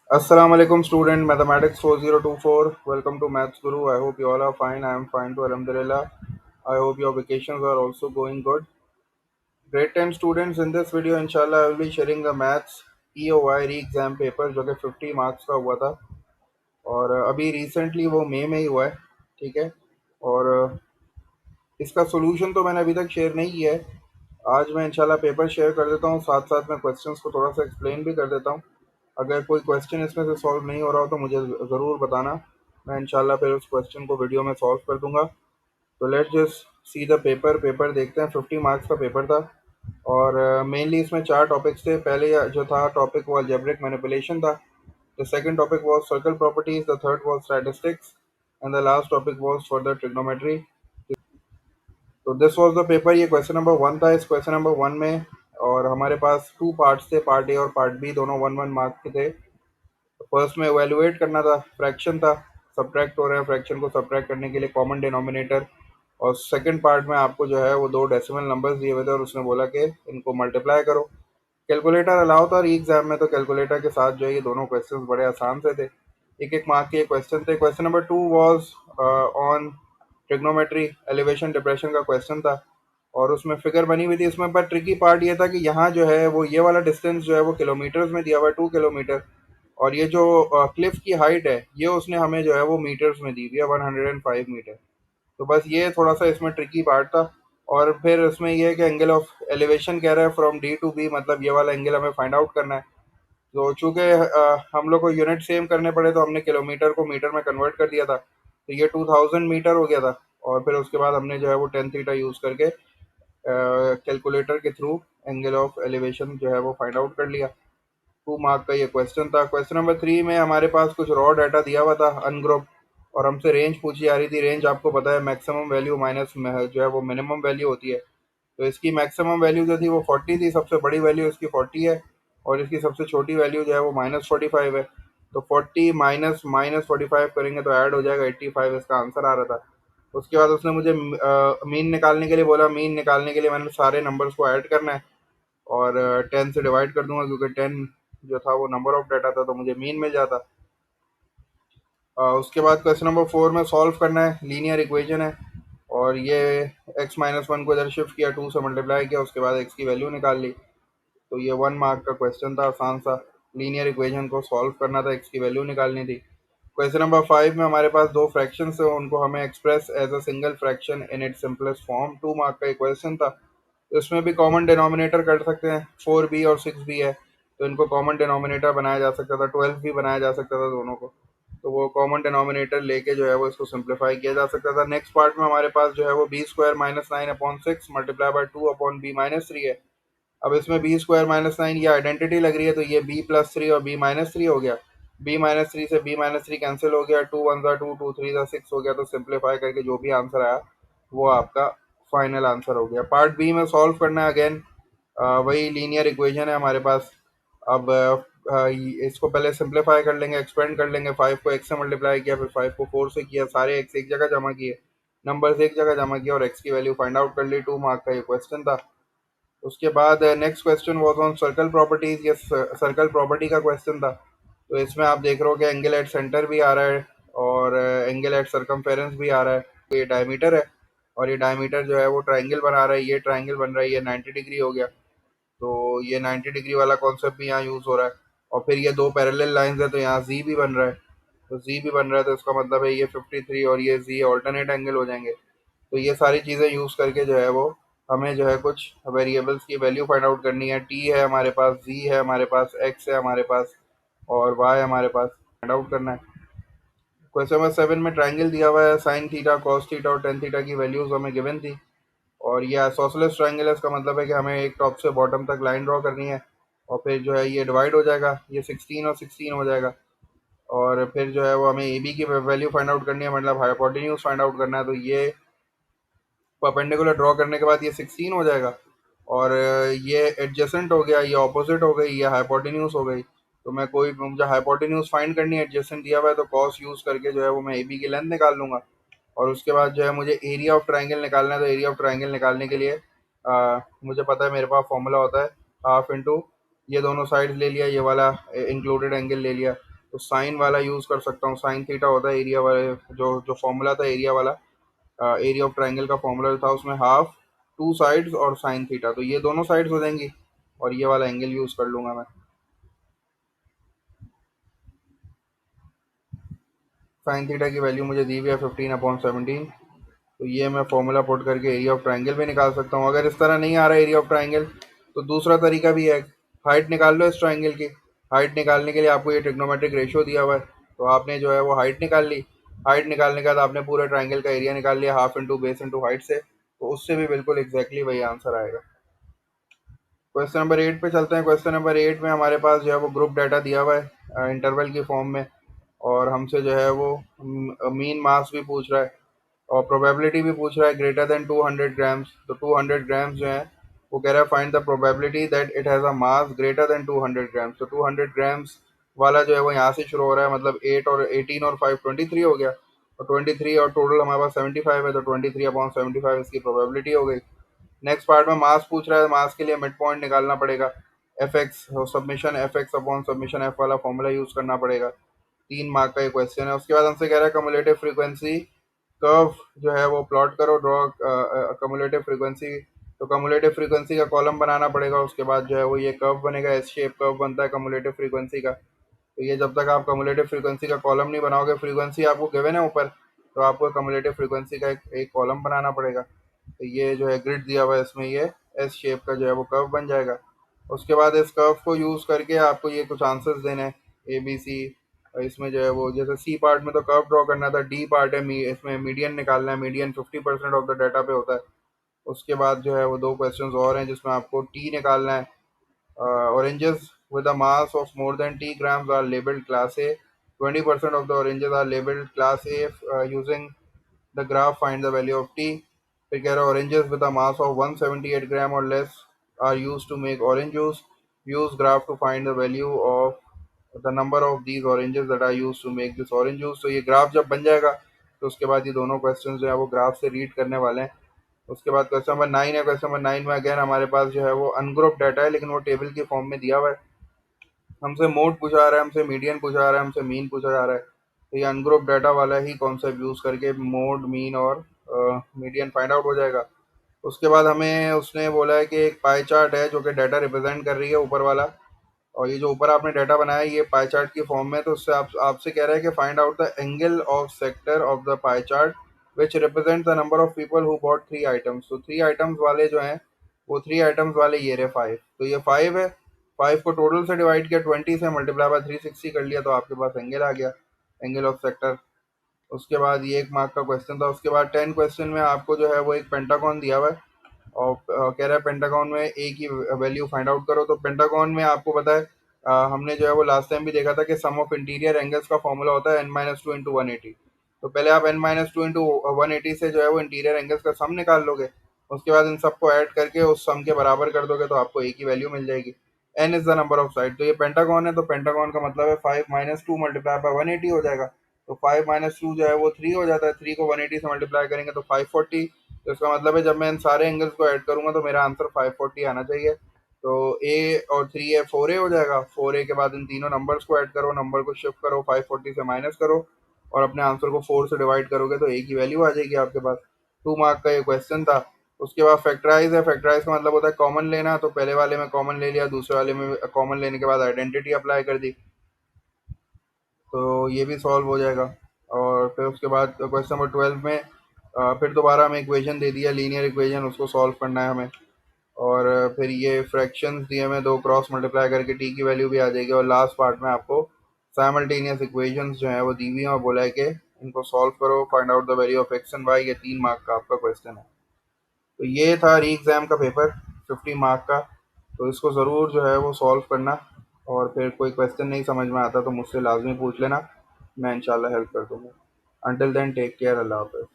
Assalamu alaikum student mathematics 4024. Welcome to Maths Guru. I hope you all are fine. I am fine too, alhamdulillah. I hope your vacations are also going good. Grade 10 students, in this video inshallah I will be sharing the maths EOY re-exam paper जो कि 50 marks का हुआ था और अभी recently वो मई में ही हुआ है। ठीक है। और इसका सोल्यूशन तो मैंने अभी तक शेयर नहीं किया है। आज मैं इंशाल्लाह पेपर शेयर कर देता हूँ, साथ साथ में क्वेश्चंस को थोड़ा सा एक्सप्लेन भी कर देता हूँ। अगर कोई क्वेश्चन इसमें से सॉल्व नहीं हो रहा हो तो मुझे ज़रूर बताना, मैं इंशाल्लाह फिर उस क्वेश्चन को वीडियो में सॉल्व कर दूंगा। तो let's just see the paper. Paper देखते हैं। 50 मार्क्स का पेपर था और मेनली इसमें चार टॉपिक्स थे। पहले जो था टॉपिक वो अलजेब्रिक मैनिपुलेशन था। The second topic was circle properties, the third was statistics and the last topic was further trigonometry. तो दिस वाज द पेपर। ये क्वेश्चन नंबर वन था। इस क्वेश्चन नंबर वन में और हमारे पास टू पार्ट्स थे, part A और part B, दोनों वन वन मार्क्स के थे। फर्स्ट में इवेलुएट करना था, फ्रैक्शन था, सब्ट्रैक्ट हो रहे हैं, फ्रैक्शन को सब्ट्रैक्ट करने के लिए कॉमन डिनोमिनेटर। और सेकंड पार्ट में आपको जो है वो दो डेसिमल नंबर्स दिए हुए थे और उसने बोला कि इनको मल्टीप्लाई करो। कैलकुलेटर अलाउ था री एग्जाम में, तो कैलकुलेटर के साथ जो है ये दोनों क्वेश्चंस बड़े आसान से थे। एक एक मार्क के क्वेश्चन थे। Question number two was on trigonometry, elevation depression का क्वेश्चन था और उसमें फिगर बनी हुई थी। उसमें पर ट्रिकी पार्ट ये था कि यहाँ जो है वो ये वाला डिस्टेंस जो है वो किलोमीटर्स में दिया हुआ है, 2 किलोमीटर। और ये जो क्लिफ की हाइट है ये उसने हमें जो है वो मीटर्स में दी हुई है, 105 मीटर। तो बस ये थोड़ा सा इसमें ट्रिकी पार्ट था। और फिर इसमें ये है कि एंगल ऑफ एलिवेशन कह रहा है फ्रॉम डी टू बी, मतलब ये वाला एंगल हमें फाइंड आउट करना है। तो चूंकि हम लोग को यूनिट सेम करने पड़े तो हमने किलोमीटर को मीटर में कन्वर्ट कर दिया था, तो ये 2000 मीटर हो गया था। और फिर उसके बाद हमने जो है वो टेन थीटा यूज़ करके कैलकुलेटर के थ्रू एंगल ऑफ एलिवेशन जो है वो फाइंड आउट कर लिया। 2 मार्क का ये क्वेश्चन था। क्वेश्चन नंबर थ्री में हमारे पास कुछ रॉ डाटा दिया हुआ था अनग्रुप, और हमसे रेंज पूछी जा रही थी। रेंज आपको पता है मैक्सिमम वैल्यू माइनस जो है वो मिनिमम वैल्यू होती है। तो इसकी मैक्सिमम वैल्यू जो थी वो 40 थी, सबसे बड़ी वैल्यू इसकी 40 है और इसकी सबसे छोटी वैल्यू जो है वो -45 है। तो 40 माइनस माइनस 45 करेंगे तो ऐड हो जाएगा 85, इसका आंसर आ रहा था। उसके बाद उसने मुझे मीन निकालने के लिए बोला। मीन निकालने के लिए मैंने सारे नंबर्स को ऐड करना है और 10 से डिवाइड कर दूंगा क्योंकि 10 जो था वो नंबर ऑफ डाटा था, तो मुझे मीन मिल जाता। उसके बाद क्वेश्चन नंबर फोर में सॉल्व करना है, लीनियर इक्वेशन है और ये x-1 को इधर शिफ्ट किया, 2 से मल्टीप्लाई किया, उसके बाद x की वैल्यू निकाल ली। तो ये 1 मार्क का क्वेश्चन था, आसान सा। लीनियर इक्वेशन को सॉल्व करना था, x की वैल्यू निकालनी थी। क्वेश्चन नंबर फाइव में हमारे पास दो फ्रैक्शन है, उनको हमें express as a single fraction in its simplest form. 2 mark का एक क्वेश्चन था। इसमें भी कॉमन डिनोमिनेटर कर सकते हैं, 4b और 6b है तो इनको कॉमन डिनोमिनेटर बनाया जा सकता था, 12 भी बनाया जा सकता था दोनों को। तो वो कॉमन डिनोमिनेटर लेके जो है वो इसको सिंप्लीफाई किया जा सकता था। नेक्स्ट पार्ट में हमारे पास जो है वो B square minus nine upon six multiply by two upon B minus three है। अब इसमें बी स्क्वायर माइनस नाइन ये आइडेंटिटी लग रही है, तो ये बी प्लस थ्री और बी माइनस थ्री हो गया। बी माइनस थ्री से बी माइनस थ्री कैंसिल हो गया, टू वन ज़ा टू, टू थ्री ज़ा सिक्स हो गया। तो सिंप्लीफाई करके जो भी आंसर आया वो आपका फाइनल आंसर हो गया। पार्ट बी में सॉल्व करना है अगेन, वही लीनियर इक्वेशन है हमारे पास। अब इसको पहले सिंप्लीफाई कर लेंगे, एक्सपेंड कर लेंगे। 5 को x से मल्टीप्लाई किया, फिर 5 को 4 से किया, सारे x एक जगह जमा किए, नंबर्स एक जगह जमा किया और x की वैल्यू फाइंड आउट कर ली। 2 मार्क का ये क्वेश्चन था। उसके बाद next question was on circle properties. ये सर्कल प्रॉपर्टी का क्वेश्चन था। तो इसमें आप देख रहे हो कि एंगल एट सेंटर भी आ रहा है और एंगल एट सर्कमफेरेंस भी आ रहा है। तो ये डायमीटर है और ये डायमीटर जो है वो ट्राइंगल बना रहा है, ये ट्राइंगल बन रहा है, ये 90 डिग्री हो गया। तो ये 90 डिग्री वाला कॉन्सेप्ट भी यहाँ यूज़ हो रहा है। और फिर ये दो पैरेलल लाइंस है तो यहाँ जी भी बन रहा है। तो जी भी बन रहा है तो इसका मतलब है ये 53 और ये जी ऑल्टरनेट एंगल हो जाएंगे। तो ये सारी चीज़ें यूज़ करके जो है वो हमें जो है कुछ वेरिएबल्स की वैल्यू फाइंड आउट करनी है। टी है हमारे पास, जी है हमारे पास, एक्स है हमारे पास और वाई हमारे पास, फाइंड आउट करना है। क्वेश्चन नंबर सेवन में ट्राइंगल दिया हुआ है, साइन थीटा, कॉस थीटा और टेन थीटा की वैल्यूज हमें गिवन थी। और ये आइसोसेलेस ट्राइंगल है, इसका मतलब है कि हमें एक टॉप से बॉटम तक लाइन ड्रॉ करनी है और फिर जो है ये डिवाइड हो जाएगा, ये 16 और 16 हो जाएगा। और फिर जो है वो हमें ए बी की वैल्यू फाइंड आउट करनी है, मतलब हाइपोटेन्यूज फाइंड आउट करना है। तो ये परपेंडिकुलर ड्रॉ करने के बाद ये 16 हो जाएगा और ये एडजेसेंट हो गया, ये ऑपोजिट हो गई, ये हाइपोटेन्यूज हो गई। तो मैं कोई मुझे हाइपोटेन्यूज फाइंड करनी है, एडजेसेंट दिया हुआ है तो कॉस यूज करके जो है वो मैं ए बी की लेंथ निकाल लूंगा। और उसके बाद जो है मुझे एरिया ऑफ ट्राइंगल निकालना है। तो एरिया ऑफ ट्राइंगल निकालने के लिए मुझे पता है, मेरे पास फॉर्मूला होता है हाफ इंटू ये दोनों साइड्स ले लिया, ये वाला इंक्लूडेड एंगल ले लिया, तो साइन वाला यूज़ कर सकता हूँ। साइन थीटा होता है एरिया वाले, जो जो फॉर्मूला था एरिया वाला, एरिया ऑफ ट्राइंगल का फॉर्मूला था, उसमें हाफ टू साइड्स और साइन थीटा, तो ये दोनों साइड्स हो जाएंगी और ये वाला एंगल यूज़ कर लूँगा मैं। साइन थीटा की वैल्यू मुझे दी हुई है 15/17। तो ये मैं फॉर्मूला पुट करके एरिया ऑफ ट्राइंगल भी निकाल सकता हूँ। अगर इस तरह नहीं आ रहा एरिया ऑफ ट्राइंगल तो दूसरा तरीका भी है, हाइट निकाल लो इस ट्राइंगल की। हाइट निकालने के लिए आपको ये ट्रिग्नोमेट्रिक रेशियो दिया हुआ है, तो आपने जो है वो हाइट निकाल ली। हाइट निकालने के बाद आपने पूरे ट्राइंगल का एरिया निकाल लिया, half into base into height से, तो उससे भी बिल्कुल एग्जैक्टली वही आंसर आएगा। क्वेश्चन नंबर 8 पे चलते हैं। क्वेश्चन नंबर 8 में हमारे पास जो है वो ग्रुप डाटा दिया हुआ है इंटरवल की फॉर्म में, और हमसे जो है वो मीन मास भी पूछ रहा है और प्रोबेबिलिटी भी पूछ रहा है ग्रेटर देन 200 ग्राम्स। तो 200 ग्राम्स जो है वो कह रहा है find the probability that it has a mass greater than 200 grams. तो 200 ग्राम्स वाला जो है वो यहाँ से शुरू हो रहा है, मतलब 8 और 18 और 5 23 हो गया, और 23 और टोटल हमारे पास 75 है, तो 23/75 इसकी प्रोबेबिलिटी हो गई। नेक्स्ट पार्ट में मास पूछ रहा है, मास के लिए मिड पॉइंट निकालना पड़ेगा, F x submission F x upon submission F वाला फॉर्मूला यूज करना पड़ेगा। 3 मार्क का ये क्वेश्चन है। उसके बाद हमसे कह रहा है कम्युलेटिव फ्रीक्वेंसी कर्व जो है वो प्लॉट करो, ड्रॉ कम्युलेटिव फ्रीक्वेंसी। तो कम्युलेटिव फ्रीक्वेंसी का कॉलम बनाना पड़ेगा, उसके बाद जो है वो ये कर्व बनेगा, एस शेप कर्व बनता है कम्युलेटिव फ्रीक्वेंसी का। तो ये जब तक आप कम्युलेटिव फ्रीक्वेंसी का कॉलम नहीं बनाओगे, फ्रीक्वेंसी आपको गिवन है ऊपर, तो आपको कम्युलेटिव फ्रीक्वेंसी का एक कॉलम बनाना पड़ेगा। तो ये जो है ग्रिड दिया हुआ है, इसमें ये एस शेप का जो है वो कर्व बन जाएगा। उसके बाद इस कर्व को यूज़ करके आपको ये कुछ आंसर्स देने हैं, ए बी सी। इसमें जो है वो जैसे सी पार्ट में तो कर्व ड्रॉ करना था, डी पार्ट है इसमें मीडियन निकालना है, मीडियन 50% ऑफ द डाटा पे होता है। उसके बाद जो है वो दो क्वेश्चंस और हैं जिसमें आपको टी निकालना है। Oranges with a mass of more than t grams are labeled class A. 20% of the oranges are labeled class A using the graph find the value of t. फिर कह रहा है oranges with a mass of 178 gram or less are used to make orange juice. Use graph to find the value of the number of these oranges that are used to make this orange juice. तो ये graph जब बन जाएगा तो उसके बाद ये दोनों क्वेश्चन जो है वो ग्राफ से रीड करने वाले हैं। उसके बाद क्वेश्चन नंबर 9 है। क्वेश्चन नंबर 9 में अगेन हमारे पास जो है वो अनग्रुप डाटा है, लेकिन वो टेबल की फॉर्म में दिया हुआ है। हमसे मोड पूछा जा रहा है, हमसे मीडियन पूछा जा रहा है, हमसे मीन पूछा जा रहा है। तो ये अनग्रुप डाटा वाला ही कॉन्सेप्ट यूज़ करके मोड, मीन और मीडियन फाइंड आउट हो जाएगा। उसके बाद हमें उसने बोला है कि एक पाई चार्ट है जो कि डाटा रिप्रेजेंट कर रही है ऊपर वाला, और ये जो ऊपर आपने डाटा बनाया है ये पाई चार्ट की फॉर्म में। तो उससे आपसे कह रहा है कि find out the angle of sector of the pie chart which represent the number of people who bought 3 items. तो 3 आइटम्स वाले जो हैं वो 3 आइटम्स वाले ये रहे 5, तो ये 5 है। 5 को टोटल से डिवाइड किया, 20 से मल्टीप्लाई बाय 360 कर लिया, तो आपके पास एंगल आ गया, एंगल ऑफ सेक्टर। उसके बाद ये 1 मार्क का क्वेश्चन था। उसके बाद 10 क्वेश्चन में आपको जो है वो एक पेंटागन दिया हुआ है और कह रहा है पेंटागन में ए की वैल्यू फाइंड आउट करो। तो पेंटागन में आपको पता है हमने जो है वो लास्ट टाइम भी देखा था कि सम ऑफ इंटीरियर एंगल्स का फॉर्मूला होता है n-2 × 180। तो पहले आप n-2 × 180 से जो है वो इंटीरियर एंगल्स का सम निकाल लोगे, उसके बाद इन सबको ऐड करके उस सम के बराबर कर दोगे तो आपको ए की वैल्यू मिल जाएगी। N is the number of side, तो ये पेंटागन है, तो पेंटागन का मतलब है 5 - 2 मल्टीप्लाई बाय 180 हो जाएगा। तो 5 - 2 जो है वो 3 हो जाता है, 3 को 180 से मल्टीप्लाई करेंगे तो 540। तो इसका मतलब है जब मैं इन सारे एंगल्स को ऐड करूंगा तो मेरा आंसर 540 आना चाहिए। तो ए और 3 ए 4 ए हो जाएगा। 4 ए के बाद इन तीनों नंबर्स को ऐड करो, नंबर को शिफ्ट करो, 540 से माइनस करो और अपने आंसर को 4 से डिवाइड करोगे तो ए की वैल्यू आ जाएगी आपके पास। 2 मार्क का ये क्वेश्चन था। उसके बाद फैक्टराइज है। फैक्टराइज का मतलब होता है कॉमन लेना, तो पहले वाले में कॉमन ले लिया, दूसरे वाले में कॉमन लेने के बाद आइडेंटिटी अप्लाई कर दी, तो ये भी सॉल्व हो जाएगा। और फिर उसके बाद क्वेश्चन नंबर 12 में फिर दोबारा हमें इक्वेशन दे दिया, लीनियर इक्वेशन, उसको सॉल्व करना है हमें। और फिर ये फ्रैक्शंस दिए हमें, दो क्रॉस मल्टीप्लाई करके टी की वैल्यू भी आ जाएगी। और लास्ट पार्ट में आपको साइमल्टेनियस इक्वेशंस जो है वो दी हुई हैं और बोला है कि इनको सॉल्व करो, find out the value of X and Y. ये 3 मार्क का आपका क्वेश्चन है। तो ये था री एग्ज़ाम का पेपर 50 मार्क का। तो इसको ज़रूर जो है वो सॉल्व करना, और फिर कोई क्वेश्चन नहीं समझ में आता तो मुझसे लाजमी पूछ लेना, मैं इंशाल्लाह हेल्प कर दूँगा। अंटिल देन टेक केयर, अल्लाह हाफ़िज़।